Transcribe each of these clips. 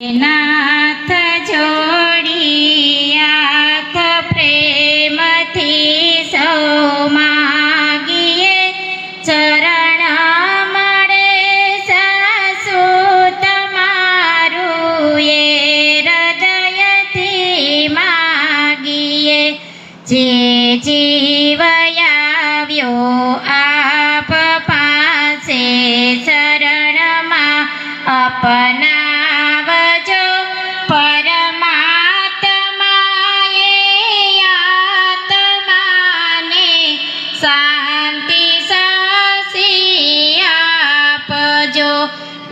નાથ જોડી આંખ પ્રેમથી સૌ માગીએ, ચરણ મળે સાસુ તમારું એ હૃદયથી માગીએ. જે જીવ આવ્યો આપ પાસે શરણમાં અપનાવજો, પરમાત્માએ આત્માને શાંતિ સાસી આપજો.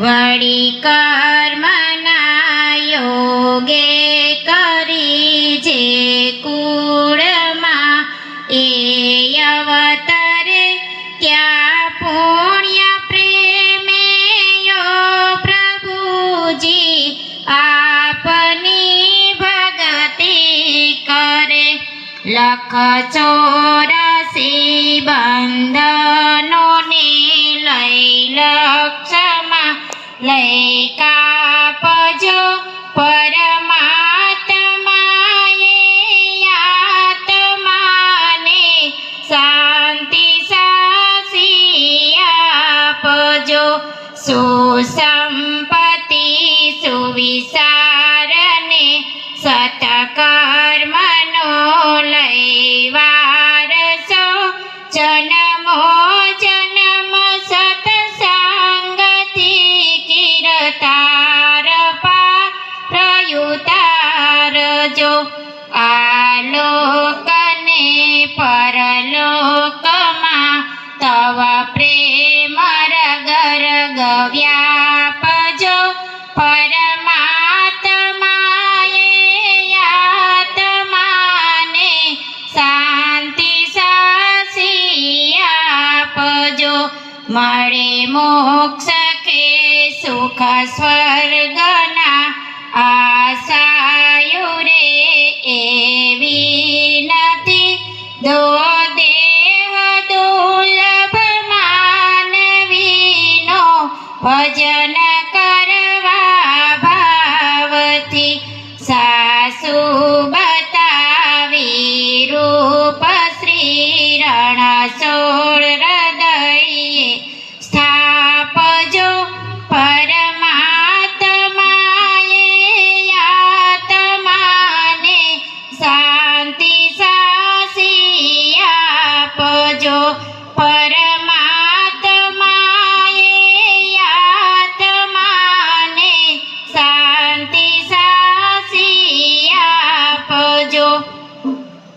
વળી કર્મના યોગે કરી જે કુળમાં એ અવતરે ત્યાં પુણ્ય પ્રેમેયો પ્રભુજી આપની ભગતિ કરે. 184 બંધનોને લઈ લક્ષમાં લઈ કાપજો, પરમાત્માએ આત્માને શાંતિ સાસી આપજો. સુસંપત્તિ સુવિચારને સત્કર્મનો લઈ વારસો, જન્મો જન્મ સત્સંગથી કીર્તાર પ્રયુતારજો. આલોકને પરલોકમાં તવ પ્રેમ રગ રગ વ્યાપજો, પરમાત્માએ આત્માને શાંતિ સાસી આપજો. મળે મોક્ષ કે સુખ સ્વર્ગના આશાયુ રે એવી નથી, દો દેહ દુર્લભ માનવીનો ભજન કરવા ભાવથી. સાસુ બતાવી રૂપ શ્રી રણછોડ હૃદયે સ્થાપજો, પરમાત્માએ આત્માને શાંતિ સાસી આપજો. પરમાત્માએ આત્માને શાંતિ સાસી આપજો.